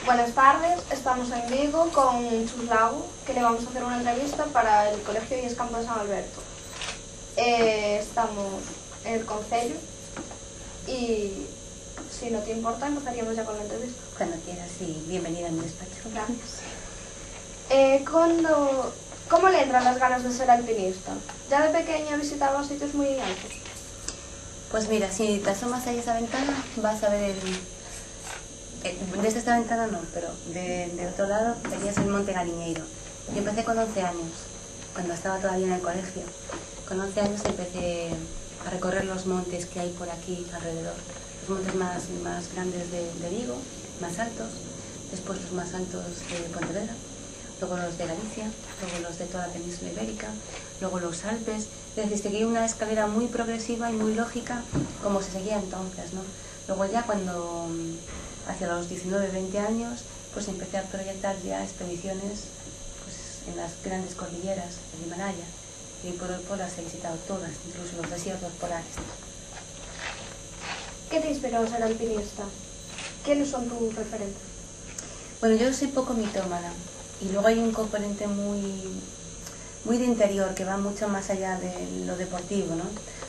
Buenas tardes, estamos en Vigo con Chus Lago, que le vamos a hacer una entrevista para el Colegio IES Campo de San Alberto. Estamos en el concello y, si no te importa, empezaríamos ya con la entrevista. Cuando quieras, sí. Bienvenida a mi despacho. Gracias. ¿Cómo le entran las ganas de ser alpinista? ¿Ya de pequeña visitaba sitios muy altos? Pues mira, si te asomas ahí a esa ventana, vas a ver desde esta ventana no, pero de otro lado verías el Monte Galiñeiro. Yo empecé con 11 años, cuando estaba todavía en el colegio. Con 11 años empecé a recorrer los montes que hay por aquí alrededor. Los montes más grandes de Vigo, más altos, después los más altos de Pontevedra, luego los de Galicia, luego los de toda la península ibérica, luego los Alpes. Es decir, seguí una escalera muy progresiva y muy lógica, como se seguía entonces, ¿no? Luego ya cuando, hacia los 19, 20 años, pues empecé a proyectar ya expediciones pues, en las grandes cordilleras del Himalaya. Y por las he visitado todas, incluso los desiertos polares. ¿Qué te inspiró a ser alpinista? ¿Quiénes son tus referentes? Bueno, yo soy poco mitómana y luego hay un componente muy de interior que va mucho más allá de lo deportivo, ¿no?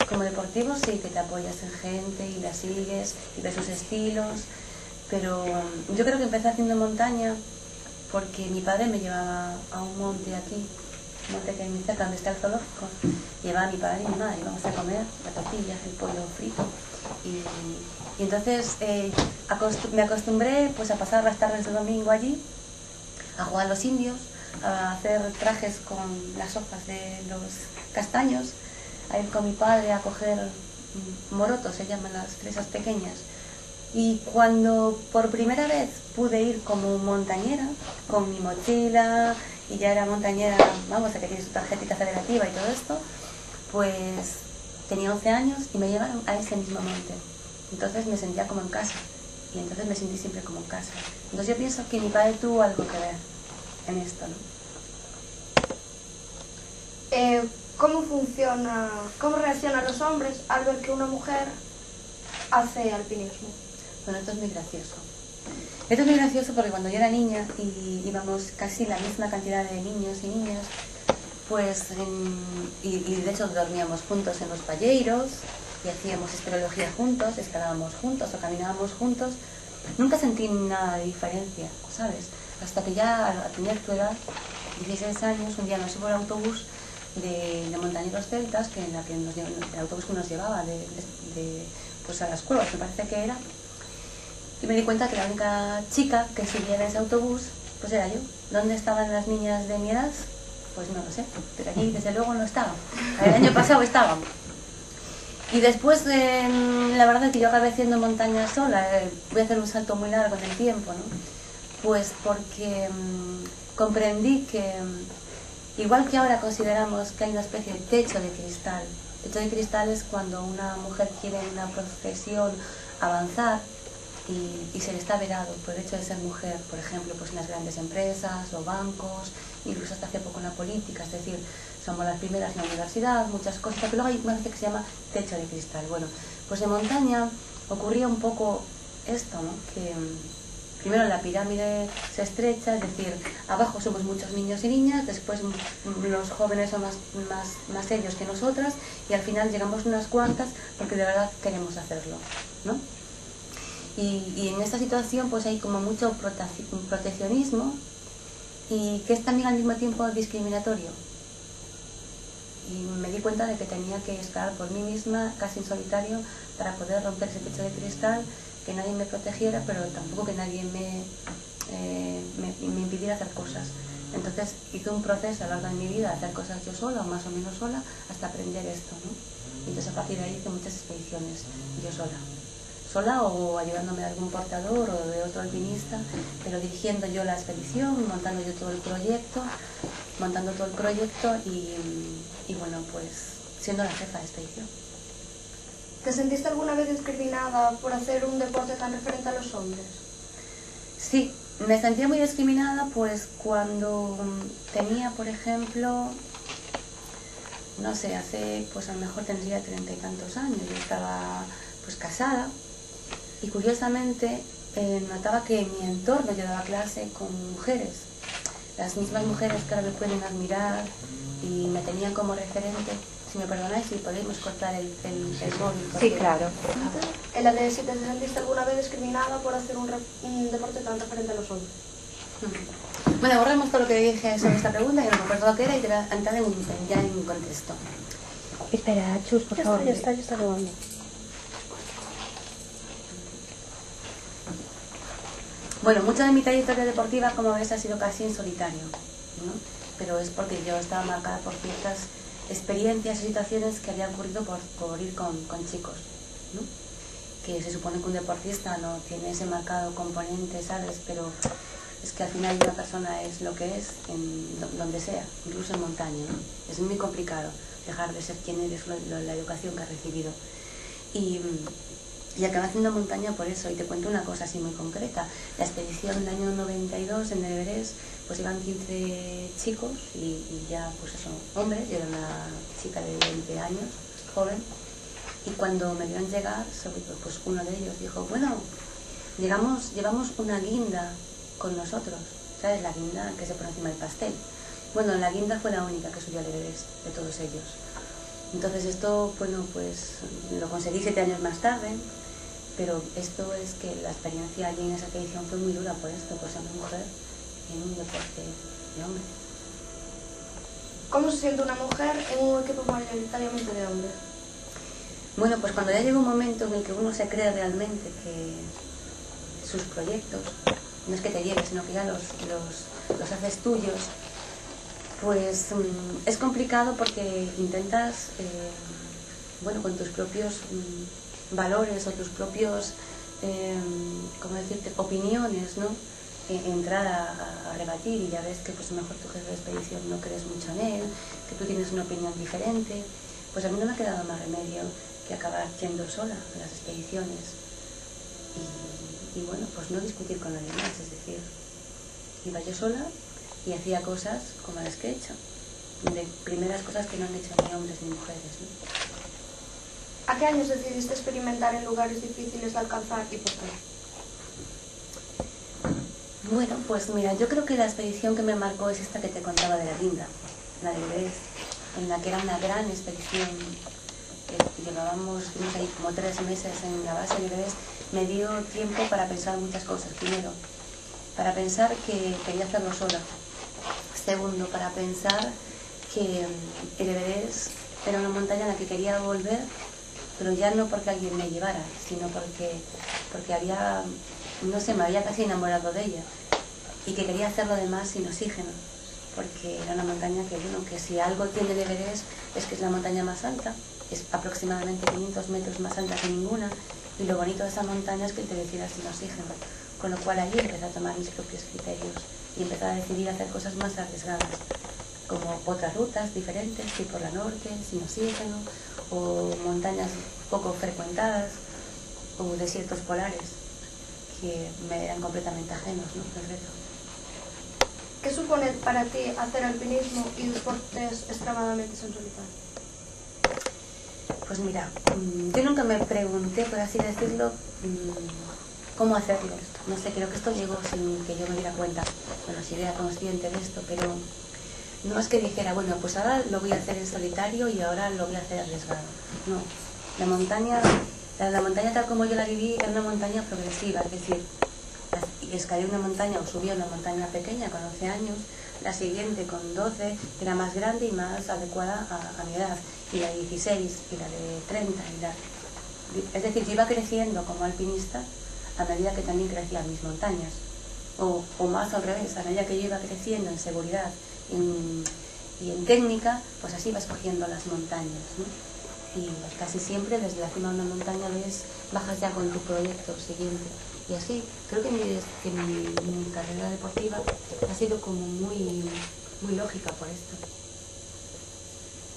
Como deportivo sí que te apoyas en gente y la sigues y ves sus estilos, pero yo creo que empecé haciendo montaña porque mi padre me llevaba a un monte aquí, un monte que hay muy cerca donde está el zoológico. Llevaba a mi padre y mi madre, íbamos a comer las tortillas, el pollo frito y entonces me acostumbré pues a pasar las tardes de domingo allí, a jugar a los indios, a hacer trajes con las hojas de los castaños, a ir con mi padre a coger morotos, se llaman las fresas pequeñas. Y cuando por primera vez pude ir como montañera, con mi mochila, y ya era montañera, vamos, a que tiene su tarjetita federativa y todo esto, pues tenía 11 años y me llevaron a ese mismo monte. Entonces me sentía como en casa, y entonces me sentí siempre como en casa. Entonces yo pienso que mi padre tuvo algo que ver en esto, ¿no? ¿Cómo reaccionan los hombres al ver que una mujer hace alpinismo? Bueno, esto es muy gracioso. Esto es muy gracioso porque cuando yo era niña y íbamos casi la misma cantidad de niños y niñas, pues, y de hecho dormíamos juntos en los palleiros y hacíamos espeleología juntos, escalábamos juntos o caminábamos juntos, nunca sentí nada de diferencia, ¿sabes? Hasta que ya al tener tu edad, 16 años, un día me subo al autobús de montañeros celtas, el autobús que nos llevaba pues a las cuevas, me parece que era, y me di cuenta que la única chica que seguía en ese autobús pues era yo. ¿Dónde estaban las niñas de mi edad? Pues no lo sé, pero allí desde luego no estaban. El año pasado estaban. Y después, la verdad es que yo acabé haciendo montaña sola. Voy a hacer un salto muy largo en el tiempo, ¿no? Pues porque comprendí que, igual que ahora consideramos que hay una especie de techo de cristal. El techo de cristal es cuando una mujer quiere en una profesión avanzar y se le está vedado por el hecho de ser mujer, por ejemplo, pues en las grandes empresas o bancos, incluso hasta hace poco en la política, es decir, somos las primeras en la universidad, muchas cosas, pero luego hay una cosa que se llama techo de cristal. Bueno, pues en montaña ocurría un poco esto, ¿no? Que primero la pirámide se estrecha, es decir, abajo somos muchos niños y niñas, después los jóvenes son más serios que nosotras y al final llegamos unas cuantas porque de verdad queremos hacerlo, ¿no? Y en esta situación pues hay como mucho proteccionismo y que es también al mismo tiempo discriminatorio. Y me di cuenta de que tenía que escalar por mí misma, casi en solitario, para poder romper ese techo de cristal, que nadie me protegiera, pero tampoco que nadie me impidiera hacer cosas. Entonces hice un proceso a lo largo de mi vida, hacer cosas yo sola, o más o menos sola, hasta aprender esto, ¿no? Y entonces a partir de ahí hice muchas expediciones, yo sola o ayudándome de algún portador o de otro alpinista, pero dirigiendo yo la expedición, montando todo el proyecto y bueno, pues siendo la jefa de expedición. ¿Te sentiste alguna vez discriminada por hacer un deporte tan referente a los hombres? Sí, me sentía muy discriminada pues cuando tenía, por ejemplo, no sé, hace, pues a lo mejor tendría 30 y tantos años, yo estaba pues casada. Y curiosamente notaba que en mi entorno yo daba clase con mujeres, las mismas mujeres que ahora me pueden admirar y me tenían como referente. Si me perdonáis, si podéis cortar el móvil. Sí, claro. En la de si te sentiste alguna vez discriminada por hacer un deporte tan referente a los hombres. Bueno, borramos todo lo que dije sobre esta pregunta, que no me acuerdo lo que era, y te voy a entrar ya en contexto. Espera, Chus, por favor. Ya está grabando. Bueno, mucha de mi trayectoria deportiva, como ves, ha sido casi en solitario, ¿no? Pero es porque yo estaba marcada por ciertas experiencias y situaciones que había ocurrido por ir con chicos, ¿no? Que se supone que un deportista no tiene ese marcado componente, ¿sabes? Pero es que al final una persona es lo que es donde sea, incluso en montaña, ¿no? Es muy complicado dejar de ser quien eres, la educación que has recibido. Y acabé haciendo montaña por eso. Y te cuento una cosa así muy concreta. La expedición del año 92 en el Everest, pues iban 15 chicos y ya, pues eso, hombres. Yo era una chica de 20 años, joven. Y cuando me vieron llegar, pues uno de ellos dijo, bueno, llevamos una guinda con nosotros. ¿Sabes? La guinda que se pone encima del pastel. Bueno, la guinda fue la única que subió al Everest de todos ellos. Entonces esto, bueno, pues lo conseguí 7 años más tarde. Pero esto es que la experiencia allí en esa expedición fue muy dura por esto, por ser una mujer en un deporte de hombres. ¿Cómo se siente una mujer en un equipo mayoritariamente de hombres? Bueno, pues cuando ya llega un momento en el que uno se cree realmente que sus proyectos, no es que te lleves, sino que ya los haces tuyos, pues es complicado porque intentas, bueno, con tus propios valores o tus propios, ¿cómo decirte?, opiniones, ¿no? Entrar a rebatir, y ya ves que pues a lo mejor tu jefe de expedición no crees mucho en él, que tú tienes una opinión diferente. Pues a mí no me ha quedado más remedio que acabar yendo sola a las expediciones y bueno, pues no discutir con nadie más, es decir, iba yo sola y hacía cosas como las que he hecho, de primeras cosas que no han hecho ni hombres ni mujeres, ¿no? ¿A qué años decidiste experimentar en lugares difíciles de alcanzar y por qué? Bueno, pues mira, yo creo que la expedición que me marcó es esta que te contaba de la guinda, la de Everest, en la que era una gran expedición. Estuvimos ahí como 3 meses en la base de Everest. Me dio tiempo para pensar muchas cosas. Primero, para pensar que quería hacerlo sola. Segundo, para pensar que el Everest era una montaña a la que quería volver, pero ya no porque alguien me llevara, sino porque había, no sé, me había casi enamorado de ella y que quería hacerlo además sin oxígeno, porque era una montaña que, bueno, que si algo tiene el Everest es que es la montaña más alta, es aproximadamente 500 metros más alta que ninguna, y lo bonito de esa montaña es que te decidas sin oxígeno, con lo cual ahí empecé a tomar mis propios criterios y empecé a decidir hacer cosas más arriesgadas, como otras rutas diferentes, ir por la norte, sin oxígeno, o montañas poco frecuentadas, o desiertos polares, que me eran completamente ajenos, ¿no?, el reto. ¿Qué supone para ti hacer alpinismo y deportes extremadamente en solitario? Pues mira, yo nunca me pregunté, por así decirlo, cómo hacerlo. No sé, creo que esto llegó sin que yo me diera cuenta, bueno, si era consciente de esto, pero no es que dijera, bueno, pues ahora lo voy a hacer en solitario y ahora lo voy a hacer arriesgado. No, la montaña tal como yo la viví era una montaña progresiva, es decir, escalé una montaña o subí una montaña pequeña con 11 años, la siguiente con 12 era más grande y más adecuada a mi edad, y la de 16 y la de 30 es decir, yo iba creciendo como alpinista a medida que también crecían mis montañas, o más al revés, a medida que yo iba creciendo en seguridad y en técnica, pues así vas cogiendo las montañas, ¿no? Y casi siempre desde la cima de una montaña bajas ya con tu proyecto siguiente. Y así, creo que mi carrera deportiva ha sido como muy lógica por esto.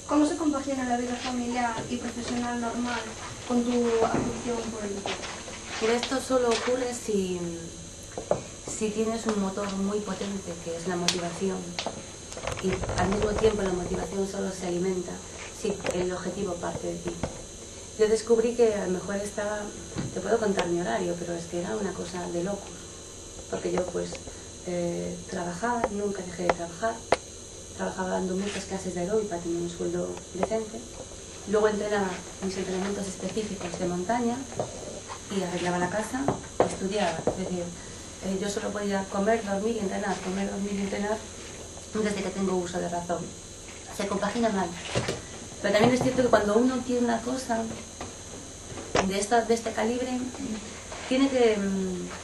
¿Cómo se compagina la vida familiar y profesional normal con tu afición por el deporte? Pero esto solo ocurre si tienes un motor muy potente, que es la motivación, y al mismo tiempo la motivación solo se alimenta si el objetivo parte de ti. yo descubrí que a lo mejor estaba, te puedo contar mi horario, pero es que era una cosa de locos, porque yo pues trabajaba, nunca dejé de trabajar, trabajaba dando muchas clases de aeróbica, tenía un sueldo decente, luego entrenaba mis entrenamientos específicos de montaña y arreglaba la casa, estudiaba, es decir, yo solo podía comer, dormir y entrenar, comer, dormir y entrenar desde que tengo uso de razón. Se compagina mal. Pero también es cierto que cuando uno tiene una cosa de este calibre, tiene que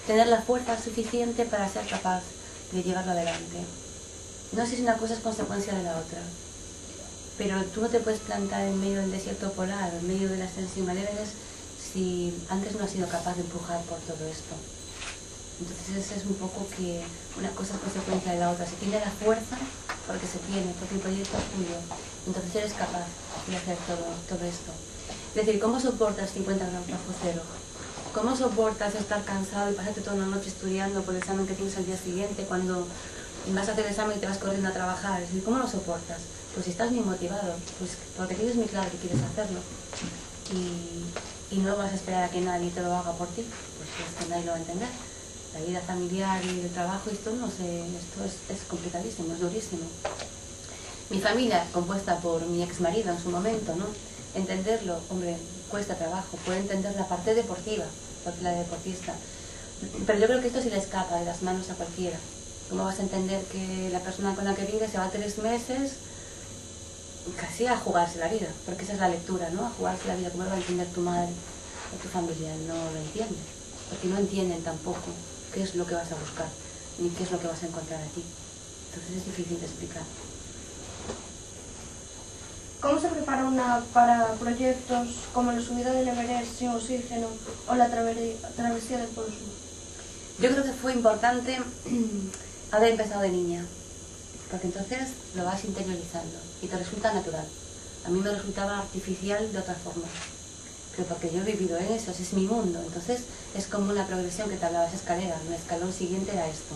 tener la fuerza suficiente para ser capaz de llevarlo adelante. No sé si una cosa es consecuencia de la otra, pero tú no te puedes plantar en medio del desierto polar, en medio de las tensiones Everest, si antes no has sido capaz de empujar por todo esto. Entonces es un poco que una cosa es consecuencia de la otra. Se tiene la fuerza porque se tiene, porque el proyecto es tuyo. Entonces eres capaz de hacer todo esto. Es decir, ¿cómo soportas 50 grados bajo cero? ¿Cómo soportas estar cansado y pasarte toda una noche estudiando por el examen que tienes al día siguiente cuando vas a hacer el examen y te vas corriendo a trabajar? Es decir, ¿cómo lo soportas? Pues si estás muy motivado, pues porque tienes muy claro que quieres hacerlo. Y no vas a esperar a que nadie te lo haga por ti, pues es que nadie lo va a entender. La vida familiar y el trabajo, esto es complicadísimo, es durísimo. Mi familia, compuesta por mi ex marido en su momento, ¿no? Entenderlo, hombre, cuesta trabajo. Puede entender la parte deportiva, porque la deportista. Pero yo creo que esto sí le escapa de las manos a cualquiera. ¿Cómo vas a entender que la persona con la que vive se va 3 meses casi a jugarse la vida? Porque esa es la lectura, ¿no? A jugarse la vida. ¿Cómo lo va a entender tu madre o tu familia? No lo entiende. Porque no entienden tampoco qué es lo que vas a buscar, ni qué es lo que vas a encontrar aquí. Entonces es difícil de explicar. ¿Cómo se prepara una para proyectos como la subida del Everest sin oxígeno o la travesía del Polo Sur? Yo creo que fue importante haber empezado de niña, porque entonces lo vas interiorizando y te resulta natural. A mí me resultaba artificial de otra forma, pero porque yo he vivido en eso, ese es mi mundo. Entonces es como una progresión que te hablaba, esa escalera, el escalón siguiente era esto.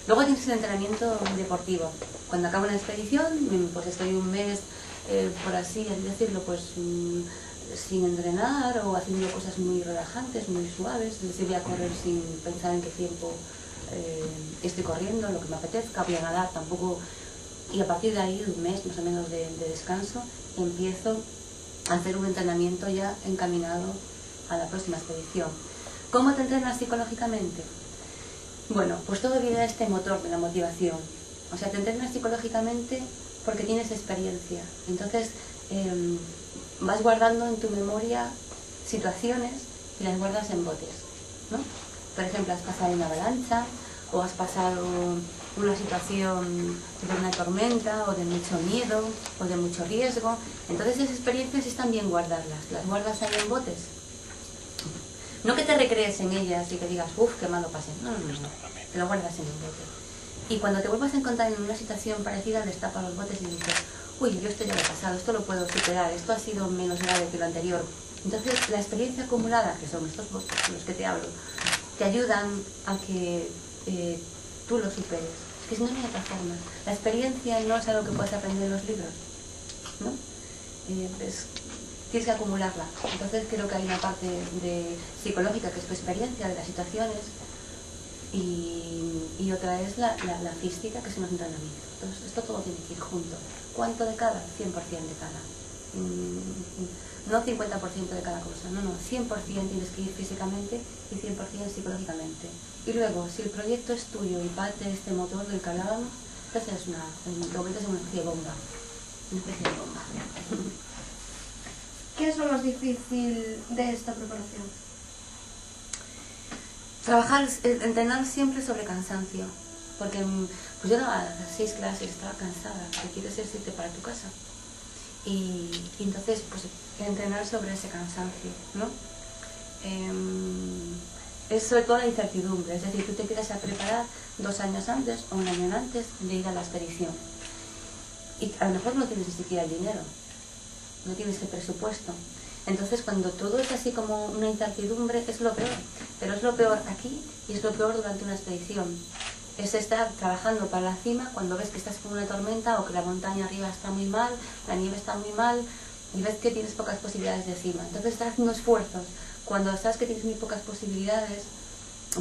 Luego tienes el entrenamiento deportivo. Cuando acabo una expedición, pues estoy un mes, por así decirlo, pues sin entrenar o haciendo cosas muy relajantes, muy suaves. Es decir, voy a correr sin pensar en qué tiempo estoy corriendo, lo que me apetezca, voy a nadar tampoco. Y a partir de ahí, un mes más o menos de descanso, empiezo a hacer un entrenamiento ya encaminado a la próxima expedición. ¿Cómo te entrenas psicológicamente? Bueno, pues todo viene de este motor de la motivación. O sea, te entrenas psicológicamente porque tienes experiencia. Entonces, vas guardando en tu memoria situaciones y las guardas en botes, ¿no? Por ejemplo, has pasado una avalancha o has pasado una situación de una tormenta o de mucho miedo o de mucho riesgo. Entonces esas experiencias están bien guardarlas. Las guardas ahí en botes. No que te recrees en ellas y que digas, uff, qué malo pasé. No. Te lo guardas en un bote. Y cuando te vuelvas a encontrar en una situación parecida, destapas los botes y dices, uy, yo esto ya lo he pasado, esto lo puedo superar, esto ha sido menos grave que lo anterior. Entonces la experiencia acumulada, que son estos botes de los que te hablo, te ayudan a que tú lo superes. Es que si no, no hay otra forma. La experiencia no es algo que puedes aprender en los libros, ¿no? Tienes que acumularla. Entonces creo que hay una parte psicológica, que es tu experiencia de las situaciones, y otra es la física, que es un entrenamiento. Entonces esto todo tiene que ir junto. ¿Cuánto de cada? 100% de cada. No 50% de cada cosa, no, 100% tienes que ir físicamente y 100% psicológicamente. Y luego, si el proyecto es tuyo y parte de este motor del que hablábamos, entonces es una especie de bomba. Una especie de bomba. ¿Qué es lo más difícil de esta preparación? Entrenar siempre sobre cansancio. Porque pues yo daba 6 clases, estaba cansada, que quieres irte para tu casa. Y entonces, pues, entrenar sobre ese cansancio, ¿no? Es sobre todo la incertidumbre, es decir, tú te empiezas a preparar 2 años antes o 1 año antes de ir a la expedición. Y a lo mejor no tienes ni siquiera el dinero, no tienes el presupuesto. Entonces, cuando todo es así como una incertidumbre, es lo peor. Pero es lo peor aquí y es lo peor durante una expedición. Es estar trabajando para la cima cuando ves que estás con una tormenta o que la montaña arriba está muy mal, la nieve está muy mal, y ves que tienes pocas posibilidades de cima. Entonces estás haciendo esfuerzos. Cuando sabes que tienes muy pocas posibilidades,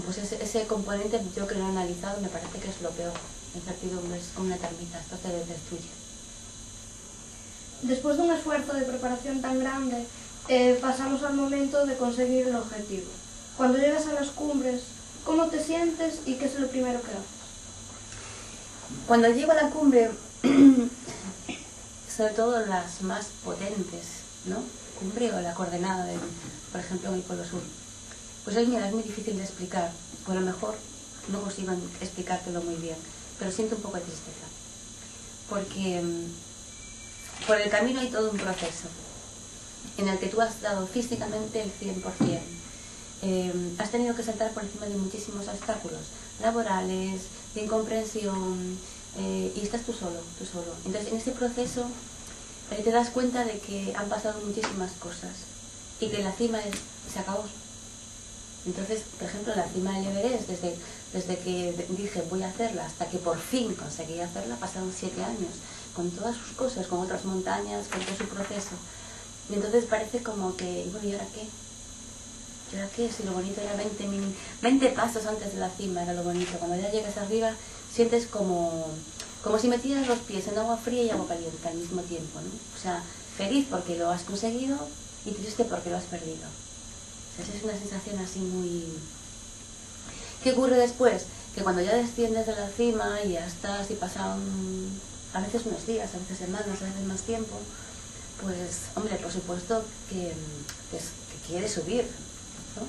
pues ese componente, yo que lo he analizado, me parece que es lo peor. La incertidumbre es como una termita, esto te destruye. Después de un esfuerzo de preparación tan grande, pasamos al momento de conseguir el objetivo. Cuando llegas a las cumbres, ¿cómo te sientes y qué es lo primero que haces? Cuando llego a la cumbre, sobre todo las más potentes, ¿no? Cumbre o la coordenada, por ejemplo, en el Polo Sur, pues es muy difícil de explicar, o a lo mejor no consigo explicártelo muy bien, pero siento un poco de tristeza, porque por el camino hay todo un proceso en el que tú has dado físicamente el 100%. Has tenido que saltar por encima de muchísimos obstáculos laborales, de incomprensión, y estás tú solo. Entonces, en ese proceso te das cuenta de que han pasado muchísimas cosas y que la cima se acabó. Entonces, por ejemplo, la cima del Everest, desde que dije voy a hacerla hasta que por fin conseguí hacerla, pasaron 7 años, con todas sus cosas, con otras montañas, con todo su proceso. Y entonces parece como que, bueno, ¿y ahora qué? ¿Y ahora qué? Si lo bonito era 20 pasos antes de la cima, era lo bonito. Cuando ya llegas arriba, sientes como si metieras los pies en agua fría y agua caliente al mismo tiempo, ¿no? O sea, feliz porque lo has conseguido y triste porque lo has perdido. O sea, es una sensación así muy... ¿Qué ocurre después? Que cuando ya desciendes de la cima y ya estás y pasan a veces unos días, a veces semanas, a veces más tiempo, pues, hombre, por supuesto que quieres subir, ¿no?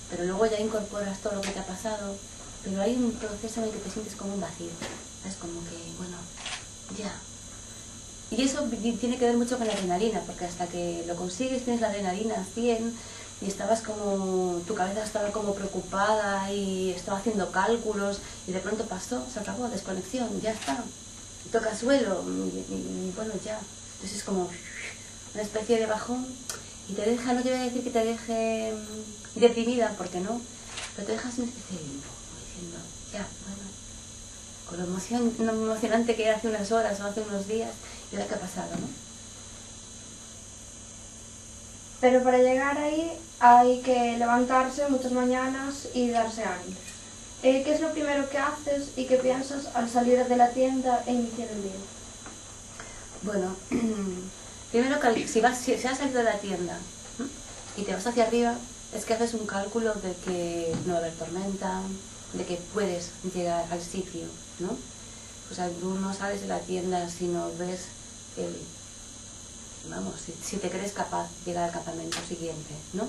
Pero luego ya incorporas todo lo que te ha pasado, pero hay un proceso en el que te sientes como un vacío. Es como que, bueno, ya. Y eso tiene que ver mucho con la adrenalina, porque hasta que lo consigues tienes la adrenalina al 100 y estabas como, tu cabeza estaba como preocupada y estaba haciendo cálculos y de pronto pasó, se acabó, desconexión, ya está. Toca suelo y bueno, ya. Entonces es como una especie de bajón y te deja, no te voy a decir que te deje deprimida, porque no, pero te dejas una especie de limbo, diciendo, ya, bueno, con lo emocionante que era hace unas horas o hace unos días, y ahora qué ha pasado, ¿no? Pero para llegar ahí hay que levantarse muchas mañanas y darse ánimo. ¿Qué es lo primero que haces y qué piensas al salir de la tienda e iniciar el día? Bueno, primero que si has salido de la tienda y te vas hacia arriba, es que haces un cálculo de que no va a haber tormenta, de que puedes llegar al sitio, ¿no? O sea, tú no sales de la tienda si no ves si te crees capaz de llegar al campamento siguiente, ¿no?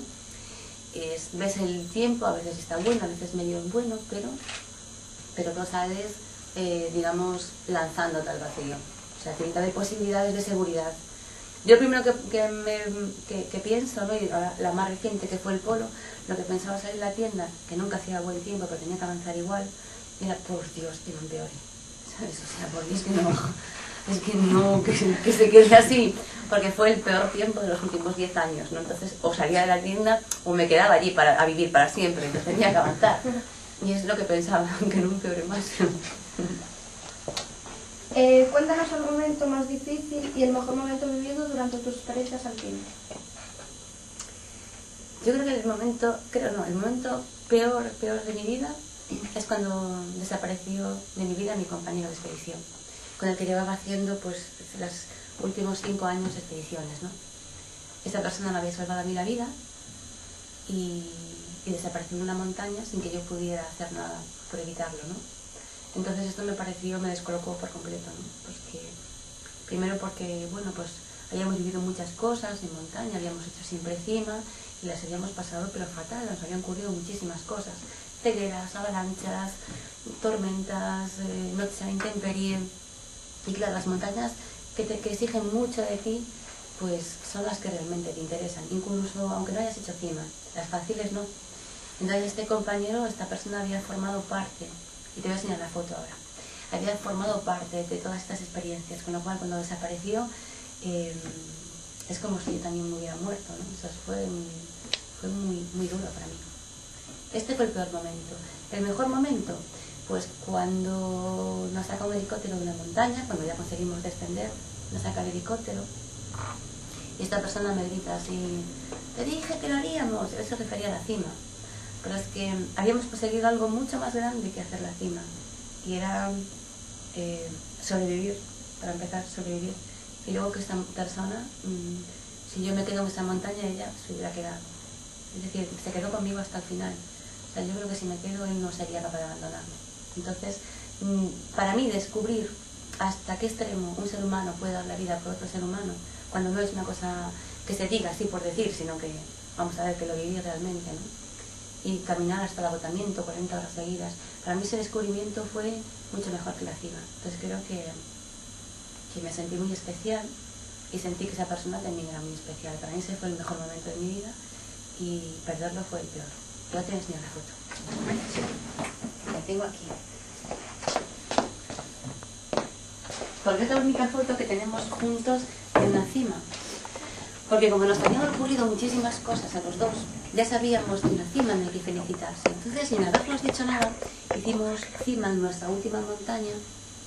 Ves el tiempo, a veces está bueno, a veces medio bueno, pero no sales, digamos, lanzándote al vacío. O sea, tiene que haber posibilidades de seguridad. Yo primero que pienso, ¿no? Y la más reciente, que fue el Polo, lo que pensaba salir de la tienda, que nunca hacía buen tiempo, pero tenía que avanzar igual, era, por Dios, que no empeore, ¿sabes? O sea, por Dios, que se quede así, porque fue el peor tiempo de los últimos 10 años, ¿no? Entonces, o salía de la tienda o me quedaba allí a vivir para siempre, entonces tenía que avanzar. Y es lo que pensaba, que no empeore más. Cuéntanos el momento más difícil y el mejor momento vivido durante tus experiencias alpinas. Yo creo que el momento peor de mi vida es cuando desapareció de mi vida mi compañero de expedición, con el que llevaba haciendo pues los últimos 5 años de expediciones, ¿no? Esa persona me había salvado a mí la vida y desapareció en una montaña sin que yo pudiera hacer nada por evitarlo, ¿no? Entonces esto me descolocó por completo, ¿no? Primero porque, bueno, pues habíamos vivido muchas cosas en montaña, habíamos hecho siempre cima y las habíamos pasado pero fatal, nos habían ocurrido muchísimas cosas, cegueras, avalanchas, tormentas, noches a la intemperie, y claro, las montañas que exigen mucho de ti, pues son las que realmente te interesan, incluso aunque no hayas hecho cima, las fáciles no. Entonces esta persona había formado parte, y te voy a enseñar la foto ahora, había formado parte de todas estas experiencias, con lo cual cuando desapareció es como si yo también me hubiera muerto, ¿no? Eso fue muy, muy duro para mí. Este fue el peor momento. El mejor momento, pues cuando nos saca un helicóptero de una montaña, cuando ya conseguimos descender, nos saca el helicóptero y esta persona me grita así, te dije que lo haríamos, él se refería a la cima, pero es que habíamos conseguido algo mucho más grande que hacer la cima, y era sobrevivir, para empezar, sobrevivir, y luego que esta persona, si yo me quedo en esa montaña, ella se hubiera quedado, es decir, se quedó conmigo hasta el final. O sea, yo creo que si me quedo, él no sería capaz de abandonarme. Entonces, para mí, descubrir hasta qué extremo un ser humano puede dar la vida por otro ser humano, cuando no es una cosa que se diga así por decir, sino que vamos a ver que lo viví realmente, ¿no? Y caminar hasta el agotamiento, 40 horas seguidas, para mí ese descubrimiento fue mucho mejor que la cima. Entonces creo que me sentí muy especial y sentí que esa persona también era muy especial. Para mí ese fue el mejor momento de mi vida y perderlo fue el peor. Yo te enseño la foto. La tengo aquí. Porque es la única foto que tenemos juntos en la cima. Porque como nos habían ocurrido muchísimas cosas a los dos, ya sabíamos que en la cima no hay que felicitarse. Entonces, sin habernos dicho nada, hicimos cima en nuestra última montaña.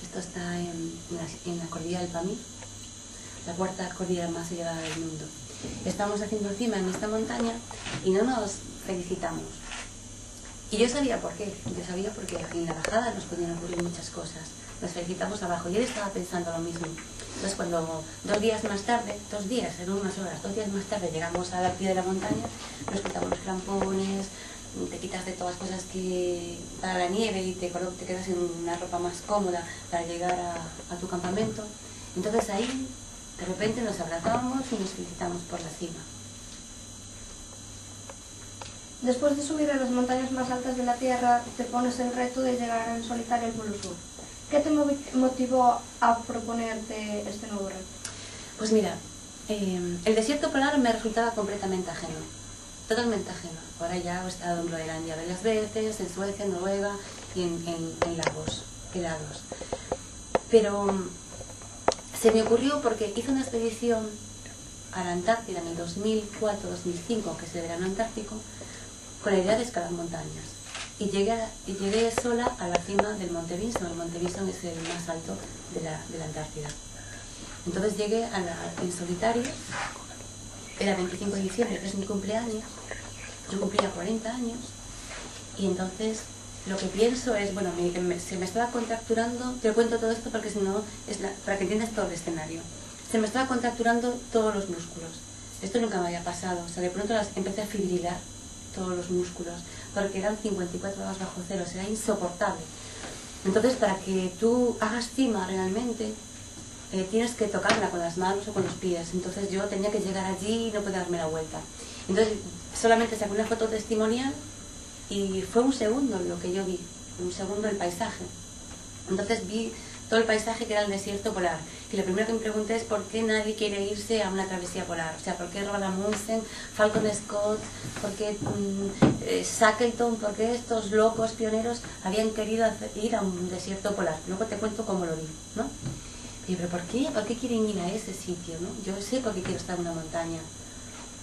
Esto está en la cordillera del Pamir, la cuarta cordillera más elevada del mundo. Estamos haciendo cima en esta montaña y no nos felicitamos. Y yo sabía por qué. Yo sabía porque en la bajada nos podían ocurrir muchas cosas. Nos felicitamos abajo y él estaba pensando lo mismo. Entonces cuando 2 días más tarde, 2 días, en unas horas, 2 días más tarde llegamos al pie de la montaña, nos quitamos los crampones, te quitas de todas las cosas que para la nieve y te quedas en una ropa más cómoda para llegar a tu campamento. Entonces ahí de repente nos abrazamos y nos felicitamos por la cima. Después de subir a las montañas más altas de la Tierra, te pones el reto de llegar en solitario al Polo Sur. ¿Qué te motivó a proponerte este nuevo reto? Pues mira, el desierto polar me resultaba completamente ajeno, totalmente ajeno. Ahora ya he estado en Groenlandia varias veces, en Suecia, en Noruega y en lagos helados. Pero se me ocurrió porque hice una expedición a la Antártida en el 2004-2005, que es el verano antártico, con la idea de escalar montañas. Y llegué sola a la cima del Monte Vinson. El Monte Vinson es el más alto de la Antártida. Entonces llegué en solitario, era 25 de diciembre, que es mi cumpleaños, yo cumplía 40 años, y entonces lo que pienso es, bueno, se me estaba contracturando, te cuento todo esto porque si no, para que entiendas todo el escenario, se me estaba contracturando todos los músculos. Esto nunca me había pasado, o sea, de pronto empecé a fibrilar todos los músculos, porque eran 54 grados bajo cero, o sea, era insoportable. Entonces, para que tú hagas cima realmente, tienes que tocarla con las manos o con los pies. Entonces yo tenía que llegar allí y no podía darme la vuelta. Entonces solamente saqué una foto testimonial y fue un segundo lo que yo vi, un segundo el paisaje. Entonces vi todo el paisaje que era el desierto polar. Y lo primero que me pregunté es por qué nadie quiere irse a una travesía polar. O sea, por qué Roald Amundsen, Falcon Scott, por qué Shackleton, por qué estos locos pioneros habían querido ir a un desierto polar. Luego te cuento cómo lo vi, ¿no? Y pero ¿por qué quieren ir a ese sitio, no? Yo sé por qué quiero estar en una montaña,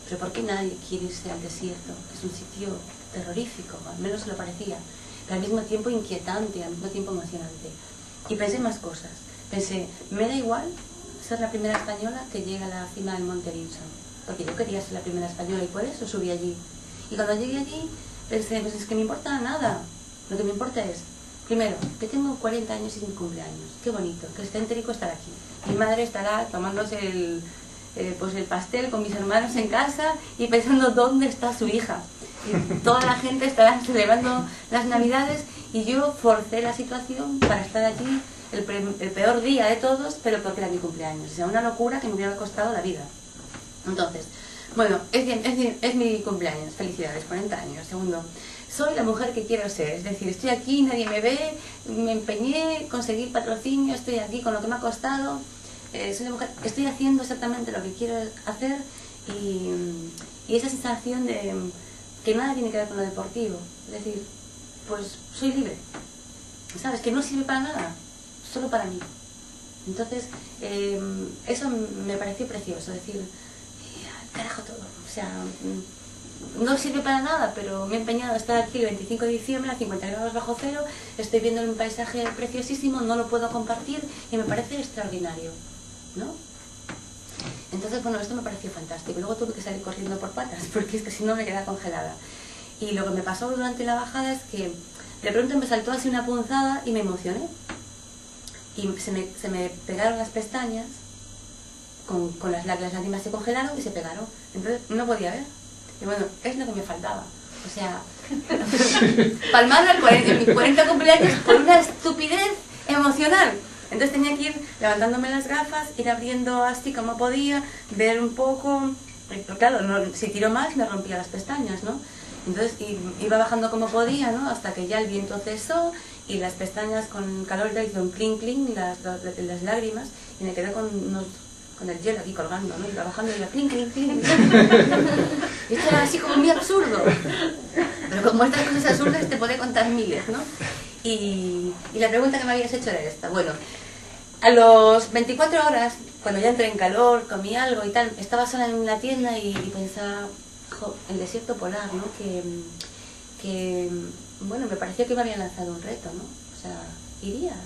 pero ¿por qué nadie quiere irse al desierto? Es un sitio terrorífico, al menos lo parecía, pero al mismo tiempo inquietante, al mismo tiempo emocionante. Y pensé más cosas. Pensé, me da igual ser la primera española que llega a la cima del Monte Vinson, porque yo quería ser la primera española y por eso subí allí. Y cuando llegué allí pensé, pues es que me importa nada, lo que me importa es, primero, que tengo 40 años y es mi cumpleaños, qué bonito, que el céntrico estará aquí. Mi madre estará tomándose el pastel con mis hermanos en casa y pensando dónde está su hija. Y toda la gente estará celebrando las Navidades y yo forcé la situación para estar allí el peor día de todos, pero porque era mi cumpleaños. O sea, una locura que me hubiera costado la vida. Entonces, bueno, es mi cumpleaños, felicidades, 40 años. Segundo, soy la mujer que quiero ser, es decir, estoy aquí, nadie me ve, me empeñé, conseguí patrocinio, estoy aquí con lo que me ha costado, soy la mujer, estoy haciendo exactamente lo que quiero hacer y esa sensación de que nada tiene que ver con lo deportivo, es decir, pues soy libre, ¿sabes? Que no sirve para nada, solo para mí. Entonces, eso me pareció precioso, es decir, carajo todo, o sea, no sirve para nada, pero me he empeñado a estar aquí el 25 de diciembre a 50 grados bajo cero, estoy viendo un paisaje preciosísimo, no lo puedo compartir y me parece extraordinario, ¿no? Entonces, bueno, esto me pareció fantástico. Luego tuve que salir corriendo por patas, porque es que si no me quedaba congelada. Y lo que me pasó durante la bajada es que de pronto me saltó así una punzada y me emocioné. Y se me pegaron las pestañas, con las lágrimas se congelaron y se pegaron. Entonces no podía ver. Y bueno, es lo que me faltaba. O sea, palmar en mi 40 cumpleaños por una estupidez emocional. Entonces tenía que ir levantándome las gafas, ir abriendo así como podía, ver un poco. Pero claro, si tiro más me rompía las pestañas, ¿no? Entonces iba bajando como podía, ¿no? Hasta que ya el viento cesó y las pestañas con calor le hizo un clink clink las lágrimas y me quedé con el hielo aquí colgando, ¿no? Iba bajando y iba clink clink clink. Y esto era así como muy absurdo. Pero como estas cosas absurdas te puede contar miles, ¿no? Y la pregunta que me habías hecho era esta. Bueno, a los 24 horas, cuando ya entré en calor, comí algo y tal, estaba sola en la tienda y pensaba, el desierto polar, ¿no? Que bueno, me pareció que me habían lanzado un reto, ¿no? O sea, ¿irías,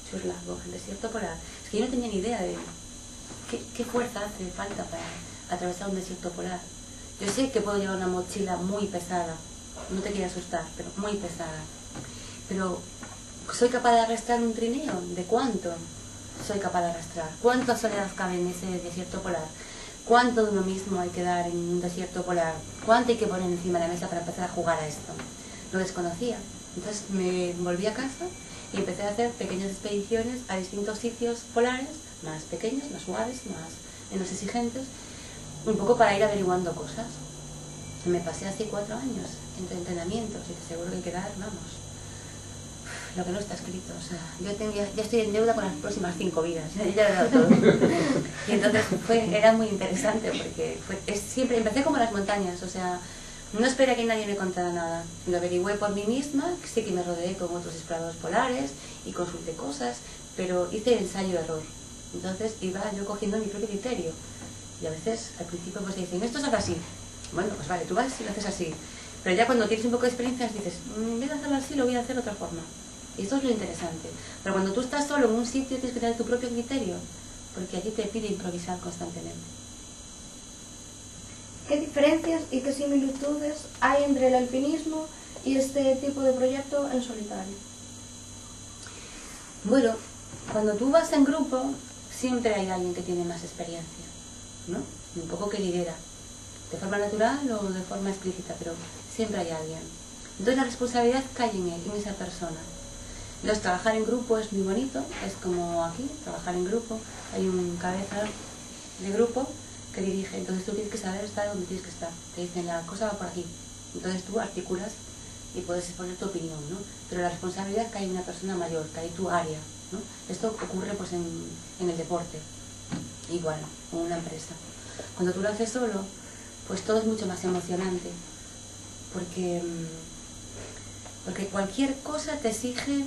Churlasgo, al desierto polar? Es que yo no tenía ni idea de qué fuerza hace falta para atravesar un desierto polar. Yo sé que puedo llevar una mochila muy pesada, no te quiero asustar, pero muy pesada. Pero, ¿soy capaz de arrastrar un trineo? ¿De cuánto soy capaz de arrastrar? ¿Cuánta soledad cabe en ese desierto polar? ¿Cuánto de uno mismo hay que dar en un desierto polar? ¿Cuánto hay que poner encima de la mesa para empezar a jugar a esto? Lo desconocía. Entonces me volví a casa y empecé a hacer pequeñas expediciones a distintos sitios polares, más pequeños, más suaves, menos exigentes, un poco para ir averiguando cosas. Me pasé así 4 años entre entrenamientos y te seguro que hay que dar, vamos, lo que no está escrito. O sea, ya estoy en deuda con las próximas 5 vidas, ya he dado todo. Y entonces era muy interesante porque siempre empecé como las montañas, o sea, no esperé que nadie me contara nada. Lo averigüé por mí misma, sí que me rodeé con otros exploradores polares y consulté cosas, pero hice ensayo-error. Entonces iba yo cogiendo mi propio criterio. Y a veces al principio pues te dicen, esto es algo así. Bueno, pues vale, tú vas y lo haces así. Pero ya cuando tienes un poco de experiencia dices, en vez de hacerlo así lo voy a hacer de otra forma. Y esto es lo interesante. Pero cuando tú estás solo en un sitio tienes que tener tu propio criterio, porque allí te pide improvisar constantemente. ¿Qué diferencias y qué similitudes hay entre el alpinismo y este tipo de proyecto en solitario? Bueno, cuando tú vas en grupo, siempre hay alguien que tiene más experiencia, ¿no? Y un poco que lidera, de forma natural o de forma explícita, pero siempre hay alguien. Entonces la responsabilidad cae en él, en esa persona. Entonces trabajar en grupo es muy bonito, es como aquí, trabajar en grupo, hay un cabeza de grupo que dirige, entonces tú tienes que saber estar donde tienes que estar. Te dicen, la cosa va por aquí, entonces tú articulas y puedes exponer tu opinión, ¿no? Pero la responsabilidad cae en una persona mayor, cae en tu área, ¿no? Esto ocurre pues en el deporte, igual, en una empresa. Cuando tú lo haces solo, pues todo es mucho más emocionante, porque cualquier cosa te exige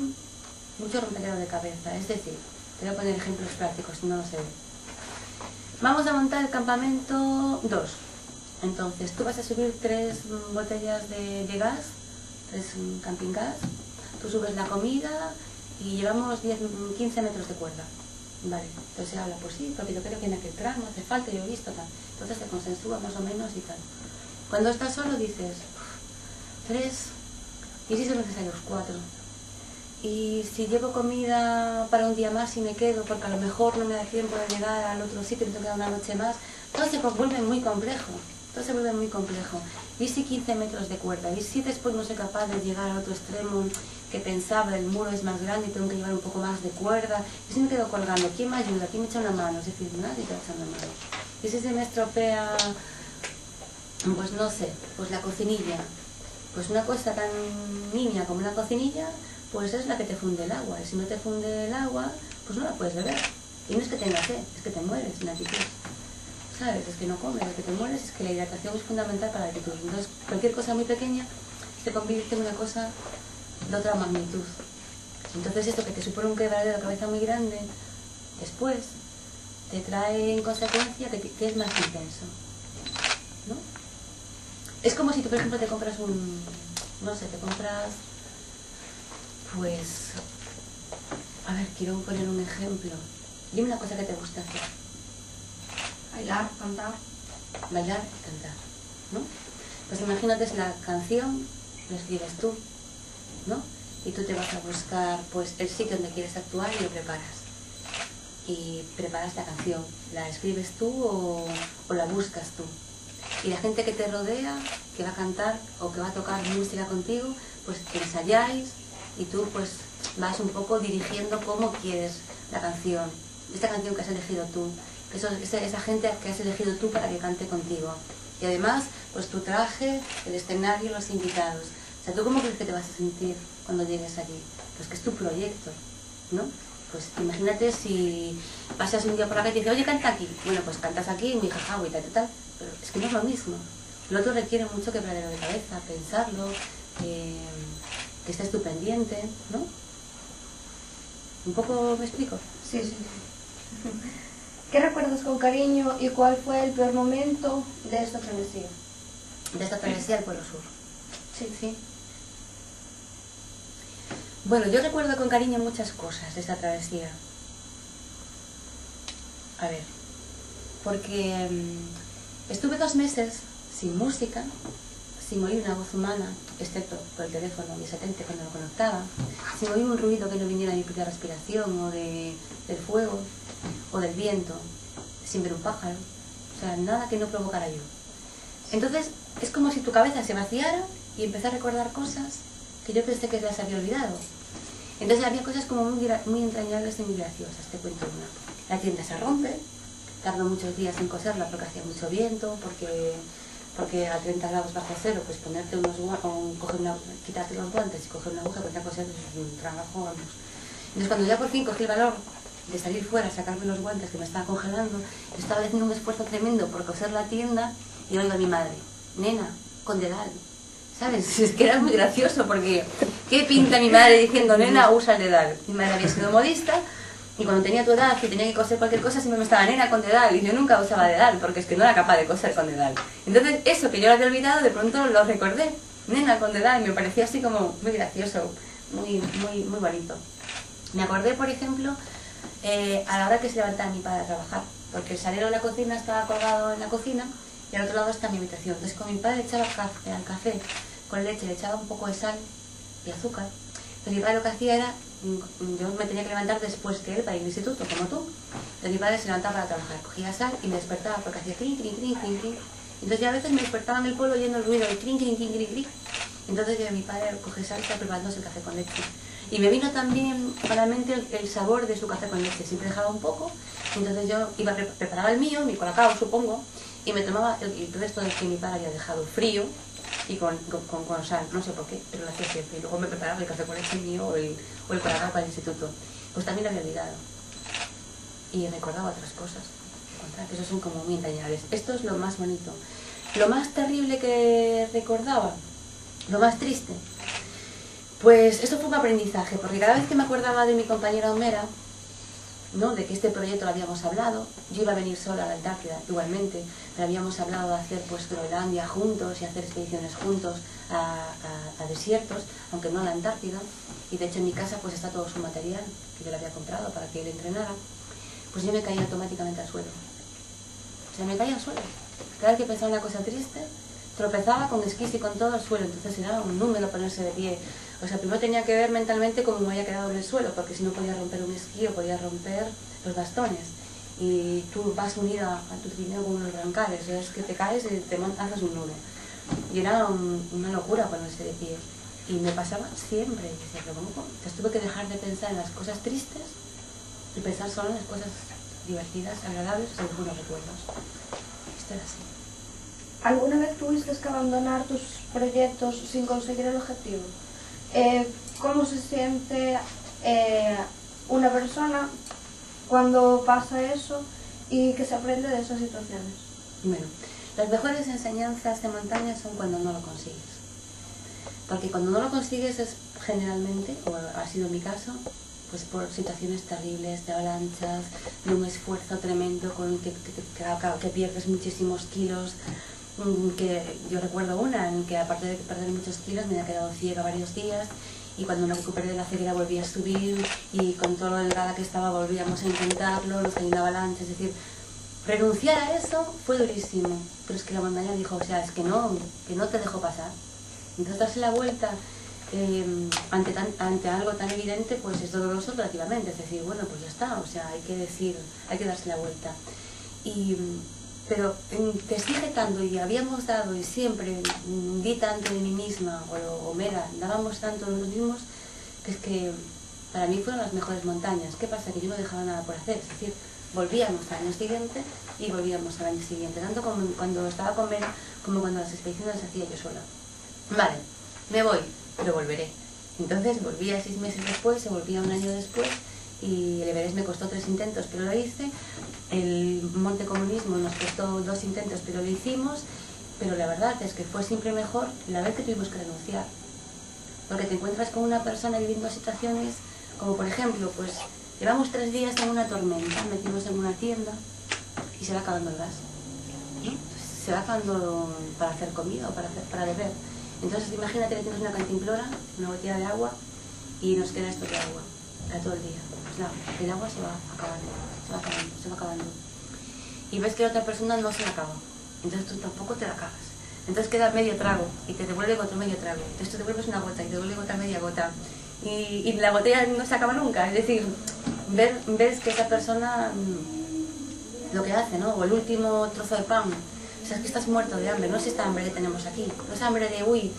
mucho rompedero de cabeza. Es decir, te voy a poner ejemplos prácticos, si no lo sé. Vamos a montar el campamento 2. Entonces, tú vas a subir 3 botellas de gas, 3 camping gas, tú subes la comida y llevamos 15 metros de cuerda. Vale, entonces se habla, pues sí, porque yo creo que en aquel tramo hace falta, yo he visto tal. Entonces se consensúa más o menos y tal. Cuando estás solo dices, 3, y si son necesarios 4. Y si llevo comida para un día más y me quedo, porque a lo mejor no me da tiempo de llegar al otro sitio y me tengo que dar una noche más, todo se vuelve muy complejo. Todo se vuelve muy complejo. ¿Y si 15 metros de cuerda? ¿Y si después no soy capaz de llegar al otro extremo que pensaba, el muro es más grande y tengo que llevar un poco más de cuerda? ¿Y si me quedo colgando? ¿Quién me ayuda? ¿Quién me echa una mano? Es decir, nadie te echa una mano. ¿Y si se me estropea, pues no sé, pues la cocinilla? Pues una cosa tan niña como una cocinilla, pues es la que te funde el agua. Y si no te funde el agua, pues no la puedes beber. Y no es que tengas sed, es que te mueres sin altitud. ¿Sabes? Es que no comes, lo que te mueres es que la hidratación es fundamental para la altitud. Entonces, cualquier cosa muy pequeña se convierte en una cosa de otra magnitud. Entonces, esto que te supone un quebradero de cabeza muy grande, después te trae en consecuencia que es más intenso, ¿no? Es como si tú, por ejemplo, te compras pues, a ver, quiero poner un ejemplo. Dime una cosa que te gusta hacer. Bailar, cantar. Bailar y cantar, ¿no? Pues imagínate, es la canción, la escribes tú, ¿no? Y tú te vas a buscar pues el sitio donde quieres actuar y lo preparas. Y preparas la canción, ¿la escribes tú o la buscas tú? Y la gente que te rodea, que va a cantar o que va a tocar música contigo, pues ensayáis y tú pues vas un poco dirigiendo cómo quieres la canción, esta canción que has elegido tú, esa gente que has elegido tú para que cante contigo. Y además, pues tu traje, el escenario, los invitados. O sea, ¿tú cómo crees que te vas a sentir cuando llegues allí? Pues que es tu proyecto, ¿no? Pues imagínate si pasas un día por la calle y dices, oye, canta aquí. Bueno, pues cantas aquí, muy jajabu y tal, tal. Pero es que no es lo mismo. Lo otro requiere mucho quebradero de cabeza, pensarlo, que estés tú pendiente, ¿no? ¿Un poco me explico? Sí, sí. ¿Qué recuerdas con cariño y cuál fue el peor momento de esta travesía? De esta travesía al Polo Sur. Sí, sí. Bueno, yo recuerdo con cariño muchas cosas de esta travesía. A ver, porque estuve 2 meses sin música, sin oír una voz humana, excepto por el teléfono mi satélite cuando lo conectaba, sin oír un ruido que no viniera de mi propia respiración o del fuego o del viento, sin ver un pájaro, o sea, nada que no provocara yo. Entonces, es como si tu cabeza se vaciara y empecé a recordar cosas que yo pensé que las había olvidado. Entonces había cosas como muy entrañables y muy graciosas, te cuento una. La tienda se rompe, tardó muchos días en coserla porque hacía mucho viento, porque a 30 grados bajo cero, pues ponerte quitarte los guantes y coger una aguja para coser es un trabajo, vamos. Entonces cuando ya por fin cogí el valor de salir fuera, sacarme los guantes que me estaba congelando, estaba haciendo un esfuerzo tremendo por coser la tienda y oigo a mi madre, nena, con dedal. ¿Sabes? Es que era muy gracioso porque ¿qué pinta mi madre diciendo, nena, usa el dedal? Mi madre había sido modista y cuando tenía tu edad y tenía que coser cualquier cosa siempre me estaba, nena, con dedal, y yo nunca usaba dedal porque es que no era capaz de coser con dedal. Entonces eso que yo lo había olvidado de pronto lo recordé, nena, con dedal, y me parecía así como muy gracioso, muy bonito. Me acordé, por ejemplo, a la hora que se levantaba mi padre a trabajar, porque el salero de la cocina estaba colgado en la cocina y al otro lado está mi habitación. Entonces con mi padre echaba al café con leche, le echaba un poco de sal y azúcar. Entonces mi padre lo que hacía era, yo me tenía que levantar después que él para ir al instituto, como tú. Entonces mi padre se levantaba para trabajar, cogía sal y me despertaba porque hacía crin, crin, crin, crin, crin. Entonces yo a veces me despertaba en el pueblo oyendo el ruido de crin, crin, crin, crin, crin. Entonces mi padre coge sal y está preparándose el café con leche. Y me vino también a la mente el sabor de su café con leche. Siempre dejaba un poco, entonces yo preparaba el mío, mi colacao supongo, y me tomaba el resto del que mi padre había dejado frío y con sal, no sé por qué, pero lo hacía siempre. Y luego me preparaba el café con leche mío o el colacao para el instituto. Pues también lo había olvidado. Y recordaba otras cosas, que esos son como muy entrañables. Esto es lo más bonito. Lo más terrible que recordaba, lo más triste, pues esto fue un aprendizaje, porque cada vez que me acordaba de mi compañera Homera, ¿no?, de que este proyecto lo habíamos hablado, yo iba a venir sola a la Antártida igualmente, pero habíamos hablado de hacer pues Groenlandia juntos y hacer expediciones juntos a desiertos, aunque no a la Antártida, y de hecho en mi casa pues está todo su material que yo le había comprado para que él entrenara. Pues yo me caía automáticamente al suelo, o sea, me caía al suelo. Cada vez que pensaba una cosa triste, tropezaba con esquís y con todo al suelo, entonces era un número ponerse de pie. O sea, primero tenía que ver mentalmente cómo me había quedado en el suelo, porque si no podía romper un esquí o podía romper los bastones. Y tú vas unida a tu trineo con unos brancales, o sea, es que te caes y te haces un nudo. Y era una locura ponerse de pie. Y me pasaba siempre. Y decía, pero ¿cómo? Entonces tuve que dejar de pensar en las cosas tristes y pensar solo en las cosas divertidas, agradables o en buenos recuerdos. Esto era así. ¿Alguna vez tuviste que abandonar tus proyectos sin conseguir el objetivo? ¿Cómo se siente una persona cuando pasa eso y que se aprende de esas situaciones? Bueno, las mejores enseñanzas de montaña son cuando no lo consigues. Porque cuando no lo consigues es generalmente, o ha sido mi caso, pues por situaciones terribles, de avalanchas, de un esfuerzo tremendo con que pierdes muchísimos kilos. Que yo recuerdo una en que aparte de perder muchos kilos me había quedado ciega varios días y cuando me recuperé de la ceguera volví a subir y con todo lo delgada que estaba volvíamos a intentarlo, nos cayó una avalancha, es decir, renunciar a eso fue durísimo, pero es que la montaña dijo, o sea, es que no te dejo pasar. Entonces darse la vuelta ante algo tan evidente, pues es doloroso relativamente, es decir, bueno, pues ya está, o sea, hay que darse la vuelta. Pero te exige tanto, y habíamos dado, y siempre di tanto de mí misma, o Mera, dábamos tanto de nosotros mismos, que es que para mí fueron las mejores montañas. ¿Qué pasa? Que yo no dejaba nada por hacer, es decir, volvíamos al año siguiente y volvíamos al año siguiente, tanto como cuando estaba con Mera como cuando las expediciones las hacía yo sola. Vale, me voy, pero volveré. Entonces volvía 6 meses después, se volvía un año después, y el Everest me costó 3 intentos, pero lo hice. El Monte Comunismo nos costó 2 intentos, pero lo hicimos. Pero la verdad es que fue siempre mejor la vez que tuvimos que renunciar, porque te encuentras con una persona viviendo situaciones como, por ejemplo, pues llevamos 3 días en una tormenta, metimos en una tienda y se va acabando el gas, ¿no? Se va acabando para hacer comida o para beber. Entonces imagínate que tienes una cantimplora, una botella de agua, y nos queda esto de agua para todo el día. Pues nada, el agua se va acabando. Y ves que la otra persona no se la acaba, entonces tú tampoco te la acabas. Entonces queda medio trago y te devuelve otro medio trago. Entonces tú devuelves una gota y te devuelve otra media gota. Y la botella no se acaba nunca. Es decir, ves que esa persona lo que hace, ¿no? O el último trozo de pan. O sea, es que estás muerto de hambre. No es esta hambre que tenemos aquí. No es hambre de, uy,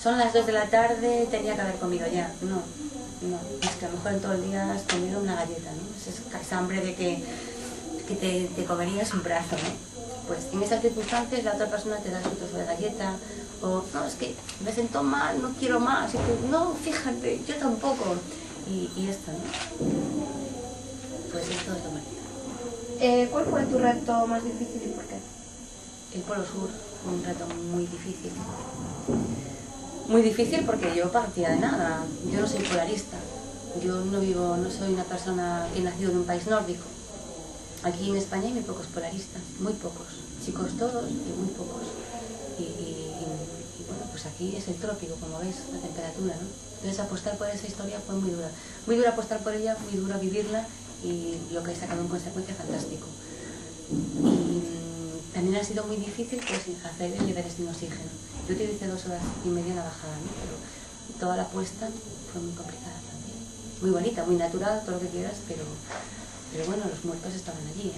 son las 2 de la tarde, tenía que haber comido ya. No. Es que a lo mejor en todo el día has comido una galleta, ¿no? Es hambre de que te comerías un brazo, ¿no? Pues en esas circunstancias la otra persona te da su trozo de galleta, o no, es que me siento mal, no quiero más, y tú, no, fíjate, yo tampoco. Y esto, ¿no? Pues esto es lo bonito. ¿Cuál fue tu reto más difícil y por qué? El Polo Sur fue un reto muy difícil. Muy difícil porque yo partía de nada, yo no soy polarista, yo no soy una persona que ha nacido en un país nórdico. Aquí en España hay muy pocos polaristas, muy pocos, chicos todos y muy pocos. Y bueno, pues aquí es el trópico, como ves, la temperatura, ¿no? Entonces apostar por esa historia fue muy dura apostar por ella, muy dura vivirla, y lo que he sacado en consecuencia fantástico. Y también ha sido muy difícil pues hacer el Everest sin oxígeno. Yo utilicé 2 horas y media en la bajada, ¿no? Pero toda la apuesta fue muy complicada también. Muy bonita, muy natural, todo lo que quieras, pero bueno, los muertos estaban allí,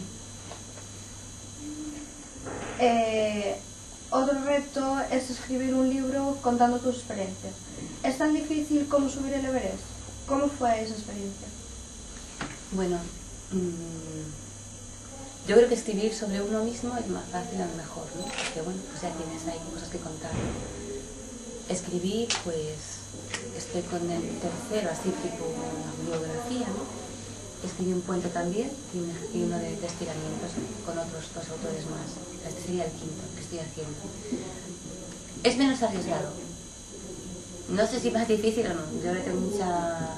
Otro reto es escribir un libro contando tus experiencias. ¿Es tan difícil como subir el Everest? ¿Cómo fue esa experiencia? Bueno, yo creo que escribir sobre uno mismo es más fácil a lo mejor, ¿no? Porque bueno, pues ya tienes ahí cosas que contar. Escribir, pues estoy con el tercero, así tipo una biografía, ¿no? Escribí un cuento también y uno de estiramientos con otros 2 autores más. Este sería el 5º que estoy haciendo. Es menos arriesgado. No sé si más difícil o no. Yo le tengo mucha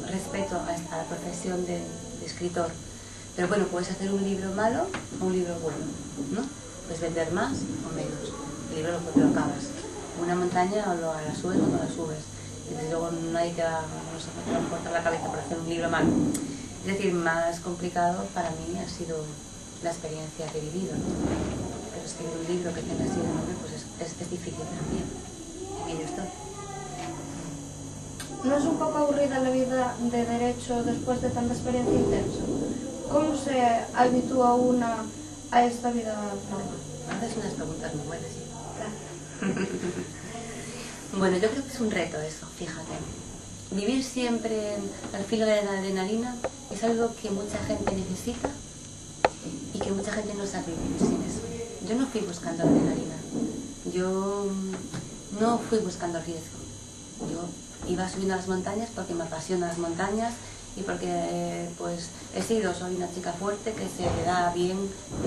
respeto a la profesión de escritor. Pero bueno, puedes hacer un libro malo o un libro bueno, ¿no? Puedes vender más o menos. El libro lo acabas. Una montaña o la subes o no la subes. Y desde luego nadie te va a cortar la cabeza por hacer un libro malo. Es decir, más complicado para mí ha sido la experiencia que he vivido, ¿no? Pero escribir un libro que tenga así de nombre, pues es difícil también. En ello estoy. ¿No es un poco aburrida la vida de derecho después de tanta experiencia intensa? ¿Cómo se habitúa una a esta vida normal? Haces unas preguntas muy buenas, sí. Claro. Bueno, yo creo que es un reto eso, fíjate. Vivir siempre al filo de la adrenalina es algo que mucha gente necesita y que mucha gente no sabe vivir sin eso. Yo no fui buscando adrenalina, yo no fui buscando riesgo. Yo iba subiendo a las montañas porque me apasionan las montañas y porque pues soy una chica fuerte que se le da bien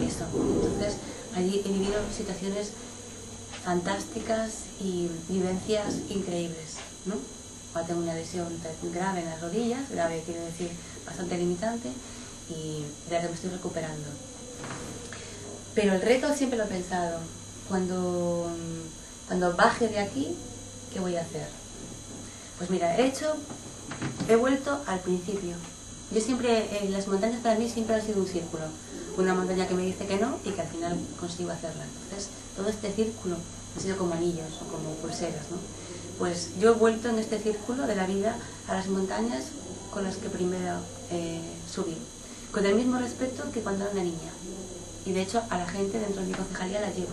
eso. Entonces allí he vivido situaciones fantásticas y vivencias increíbles, ¿no? Ahora tengo una lesión grave en las rodillas, grave quiere decir bastante limitante, y de la que me estoy recuperando. Pero el reto siempre lo he pensado, cuando baje de aquí, ¿qué voy a hacer? Pues mira, he vuelto al principio, Yo siempre, las montañas para mí siempre han sido un círculo. Una montaña que me dice que no y que al final consigo hacerla. Entonces, todo este círculo ha sido como anillos o como pulseras, ¿no? Pues yo he vuelto en este círculo de la vida a las montañas con las que primero subí, con el mismo respeto que cuando era una niña. Y de hecho a la gente dentro de mi concejalía la llevo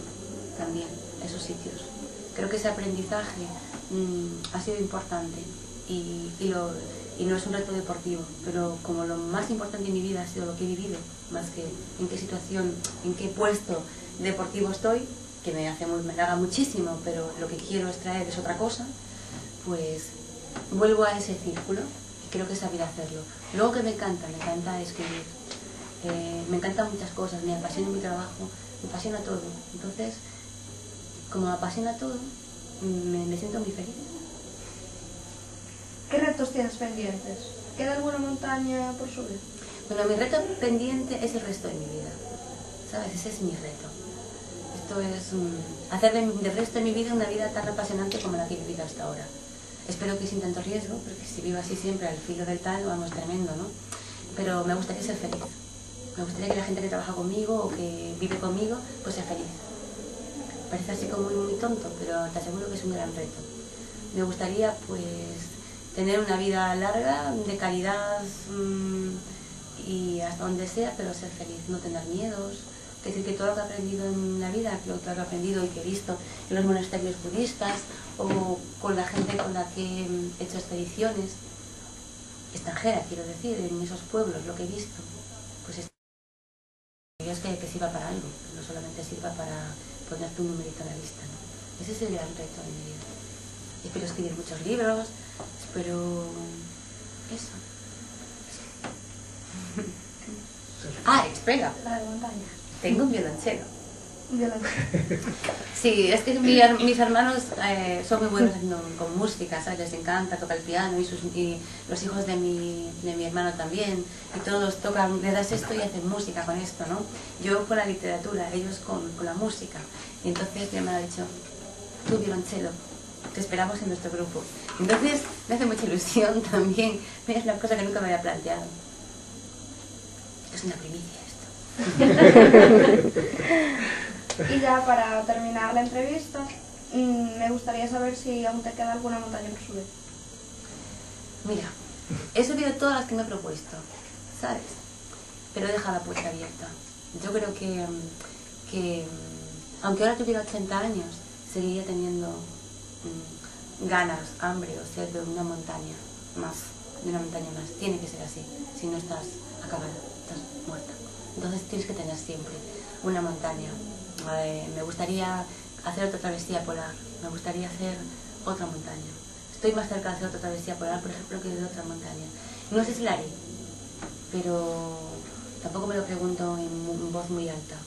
también a esos sitios. Creo que ese aprendizaje ha sido importante y no es un reto deportivo, pero como lo más importante en mi vida ha sido lo que he vivido, más que en qué situación, en qué puesto deportivo estoy, que me halaga muchísimo, pero lo que quiero extraer es otra cosa, pues vuelvo a ese círculo y creo que es saber hacerlo. Luego que me encanta escribir, me encantan muchas cosas, me apasiona mi trabajo, me apasiona todo. Entonces, como me apasiona todo, me siento muy feliz. ¿Qué retos tienes pendientes? ¿Queda alguna montaña por subir? Bueno, mi reto pendiente es el resto de mi vida, ¿sabes? Ese es mi reto. Esto es hacer del resto de mi vida una vida tan apasionante como la que he vivido hasta ahora. Espero que sin tanto riesgo, porque si vivo así siempre al filo del tal, vamos, tremendo, ¿no? Pero me gustaría ser feliz. Me gustaría que la gente que trabaja conmigo o que vive conmigo, pues sea feliz. Parece así como muy tonto, pero te aseguro que es un gran reto. Me gustaría, pues, tener una vida larga, de calidad y hasta donde sea, pero ser feliz, no tener miedos. Es decir, que todo lo que he aprendido en la vida, lo que he aprendido y que he visto en los monasterios budistas o con la gente con la que he hecho expediciones, extranjera, quiero decir, en esos pueblos, lo que he visto, pues es que sirva para algo, no solamente sirva para ponerte un numerito en la lista, ¿no? Ese es el gran reto de mi vida. Espero escribir muchos libros, espero eso. Espera, La de montaña. tengo un violonchelo. Violonchelo. Sí, es que mis hermanos son muy buenos con música, ¿sabes? Les encanta tocar el piano y los hijos de mi hermano también, y todos tocan, le das esto y hacen música con esto, ¿no? Yo con la literatura, ellos con la música. Y entonces mi hermano ha dicho, tú violonchelo, te esperamos en nuestro grupo. Entonces me hace mucha ilusión también, es una cosa que nunca me había planteado. Es una primicia esto. Y ya para terminar la entrevista, me gustaría saber si aún te queda alguna montaña por subir. Mira, he subido todas las que me he propuesto, ¿sabes? Pero he dejado la puerta abierta. Yo creo que aunque ahora tuviera 80 años, seguiría teniendo ganas, hambre o sed de una montaña más, Tiene que ser así, si no estás acabada, estás muerta. Entonces tienes que tener siempre una montaña. Me gustaría hacer otra travesía polar, me gustaría hacer otra montaña. Estoy más cerca de hacer otra travesía polar, por ejemplo, que de otra montaña. No sé si la haré, pero tampoco me lo pregunto en voz muy alta.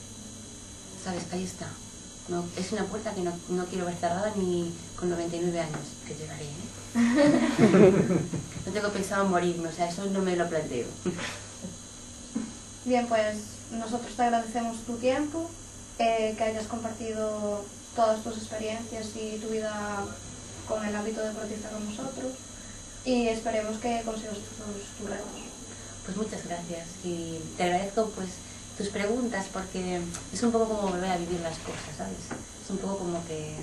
¿Sabes? Ahí está. No, es una puerta que no quiero ver cerrada ni con 99 años, que llegaré, ¿eh? No tengo pensado morirme, o sea, eso no me lo planteo. Bien, pues nosotros te agradecemos tu tiempo, que hayas compartido todas tus experiencias y tu vida con el ámbito deportista con nosotros, y esperemos que consigas tus retos. Pues muchas gracias y te agradezco pues tus preguntas, porque es un poco como volver a vivir las cosas, ¿sabes? Es un poco como que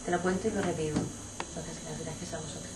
te lo cuento y lo revivo. Entonces las gracias a vosotras.